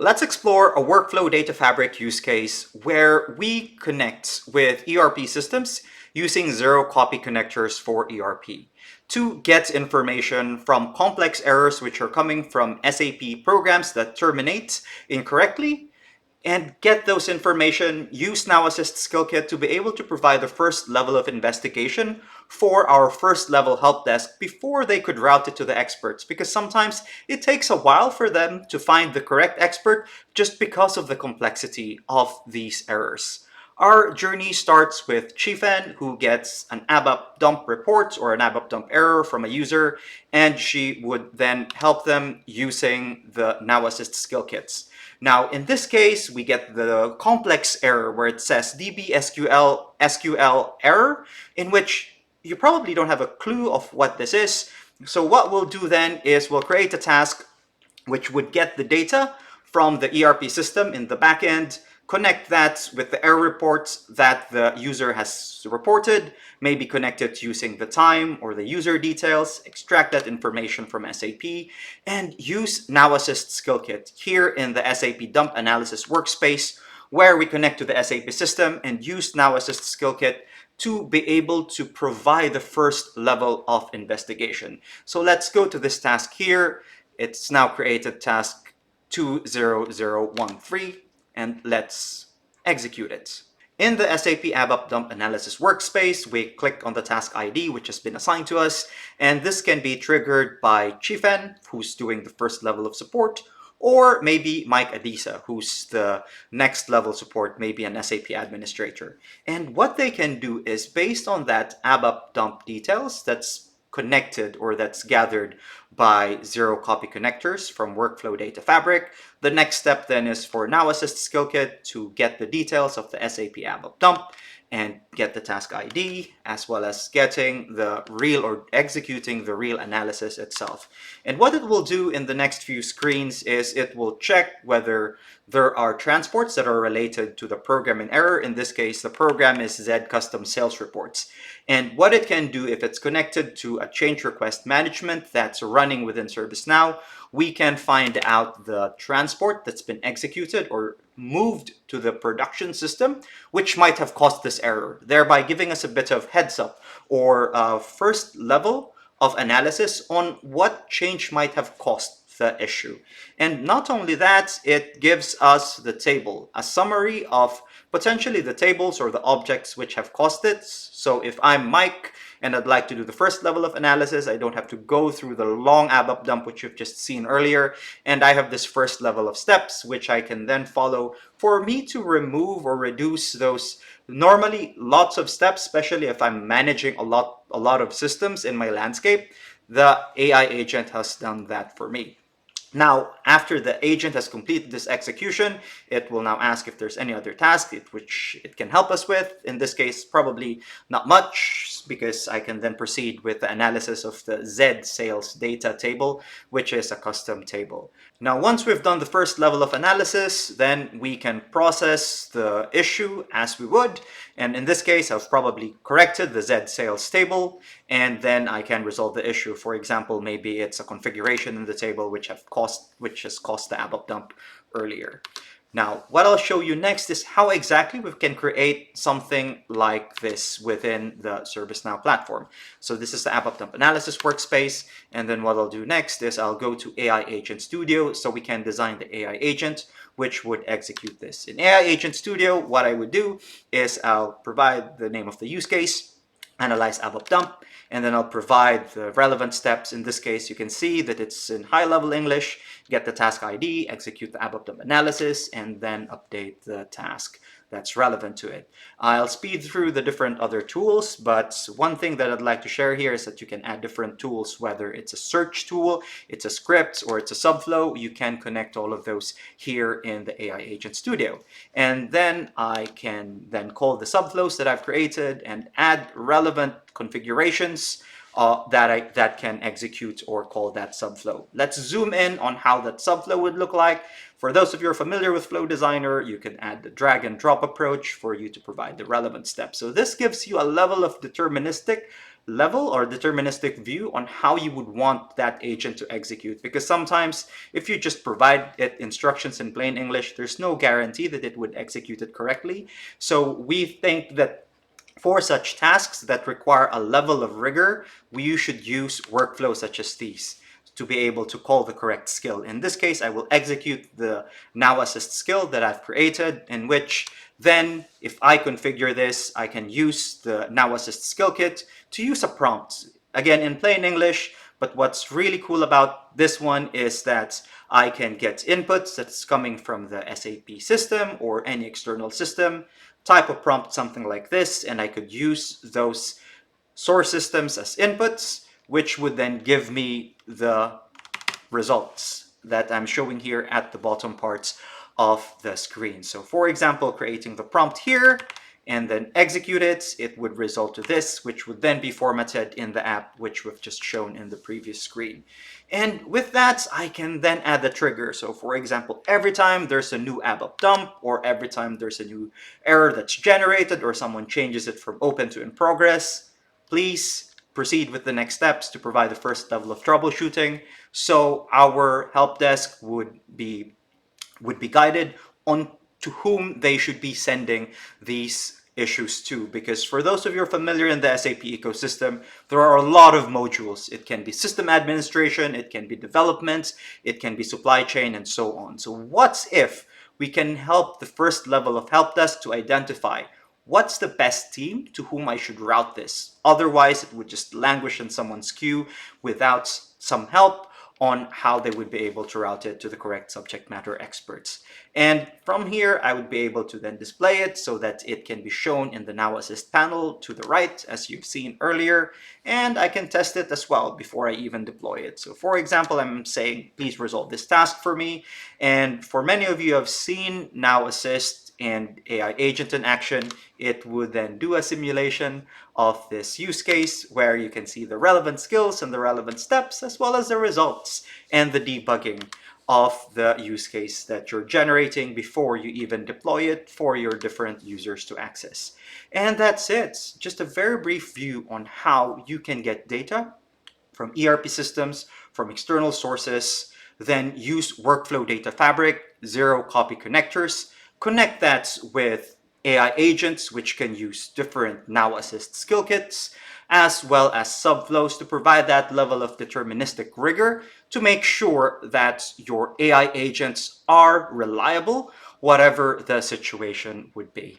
Let's explore a workflow data fabric use case where we connect with ERP systems using zero copy connectors for ERP to get information from complex errors which are coming from SAP programs that terminate incorrectly, and get those information, use Now Assist Skill Kit to be able to provide the first level of investigation for our first level help desk before they could route it to the experts, because sometimes it takes a while for them to find the correct expert just because of the complexity of these errors. Our journey starts with Chifen, who gets an ABAP dump report or an ABAP dump error from a user, and she would then help them using the Now Assist skill kits. Now, in this case, we get the complex error where it says DB SQL error, in which you probably don't have a clue of what this is. So what we'll do then is we'll create a task which would get the data from the ERP system in the backend, connect that with the error reports that the user has reported, maybe connect it using the time or the user details, extract that information from SAP, and use Now Assist Skill Kit here in the SAP Dump Analysis workspace, where we connect to the SAP system and use Now Assist Skill Kit to be able to provide the first level of investigation. So let's go to this task here. It's now created task 20013, and let's execute it. In the SAP ABAP Dump Analysis workspace, we click on the task ID, which has been assigned to us, and this can be triggered by Chifen, who's doing the first level of support, or maybe Mike Adisa, who's the next level support, maybe an SAP administrator. And what they can do is, based on that ABAP dump details that's connected or that's gathered by zero copy connectors from Workflow Data Fabric, the next step then is for Now Assist Skill Kit to get the details of the SAP ABAP dump and get the task ID, as well as getting the real or executing the real analysis itself. And what it will do in the next few screens is it will check whether there are transports that are related to the program in error. In this case, the program is Z Custom Sales Reports. And what it can do if it's connected to a change request management that's running within ServiceNow, we can find out the transport that's been executed or moved to the production system, which might have caused this error, thereby giving us a bit of heads up or a first level of analysis on what change might have caused the issue. And not only that, it gives us the table, a summary of potentially the tables or the objects which have caused it. So if I'm Mike and I'd like to do the first level of analysis, I don't have to go through the long ABAP dump which you've just seen earlier, and I have this first level of steps which I can then follow for me to remove or reduce those normally lots of steps, especially if I'm managing a lot of systems in my landscape. The AI agent has done that for me. Now, after the agent has completed this execution, it will now ask if there's any other task which it can help us with. In this case, probably not much, because I can then proceed with the analysis of the Z sales data table, which is a custom table. Now, once we've done the first level of analysis, then we can process the issue as we would. And in this case, I've probably corrected the Z sales table, and then I can resolve the issue. For example, maybe it's a configuration in the table which has caused the ABAP dump earlier. Now, what I'll show you next is how exactly we can create something like this within the ServiceNow platform. So this is the ABAP dump analysis workspace, and then what I'll do next is I'll go to AI Agent Studio so we can design the AI agent which would execute this. In AI Agent Studio, what I would do is I'll provide the name of the use case, Analyze ABAP dump, and then I'll provide the relevant steps. In this case, you can see that it's in high-level English. Get the task ID, execute the ABAP dump analysis, and then update the task that's relevant to it. I'll speed through the different other tools, but one thing that I'd like to share here is that you can add different tools, whether it's a search tool, it's a script, or it's a subflow. You can connect all of those here in the AI Agent Studio. And then I can then call the subflows that I've created and add relevant configurations that can execute or call that subflow. Let's zoom in on how that subflow would look like. For those of you who are familiar with Flow Designer, you can add the drag and drop approach for you to provide the relevant steps. So this gives you a level of deterministic level or deterministic view on how you would want that agent to execute. Because sometimes if you just provide it instructions in plain English, there's no guarantee that it would execute it correctly. So we think that for such tasks that require a level of rigor, you should use workflows such as these to be able to call the correct skill. In this case, I will execute the now assist skill that I've created, in which then if I configure this, I can use the now assist skill kit to use a prompt. Again, in plain English, but what's really cool about this one is that I can get inputs that's coming from the SAP system or any external system, type a prompt something like this, and I could use those source systems as inputs, which would then give me the results that I'm showing here at the bottom parts of the screen. So for example, creating the prompt here and then execute it, it would result to this, which would then be formatted in the app, which we've just shown in the previous screen. And with that, I can then add the trigger. So for example, every time there's a new ABAP dump, or every time there's a new error that's generated, or someone changes it from open to in progress, please proceed with the next steps to provide the first level of troubleshooting. So our help desk would be guided on to whom they should be sending these issues to. Because for those of you who are familiar in the SAP ecosystem, there are a lot of modules. It can be system administration, it can be development, it can be supply chain, and so on. So what if we can help the first level of help desk to identify what's the best team to whom I should route this? Otherwise, it would just languish in someone's queue without some help on how they would be able to route it to the correct subject matter experts. And from here, I would be able to then display it so that it can be shown in the Now Assist panel to the right, as you've seen earlier, and I can test it as well before I even deploy it. So for example, I'm saying, please resolve this task for me. And for many of you who have seen Now Assist and AI agent in action, it would then do a simulation of this use case where you can see the relevant skills and the relevant steps, as well as the results and the debugging of the use case that you're generating before you even deploy it for your different users to access. And that's it. Just a very brief view on how you can get data from ERP systems, from external sources, then use Workflow Data Fabric, zero copy connectors, connect that with AI agents, which can use different Now Assist skill kits, as well as subflows to provide that level of deterministic rigor to make sure that your AI agents are reliable, whatever the situation would be.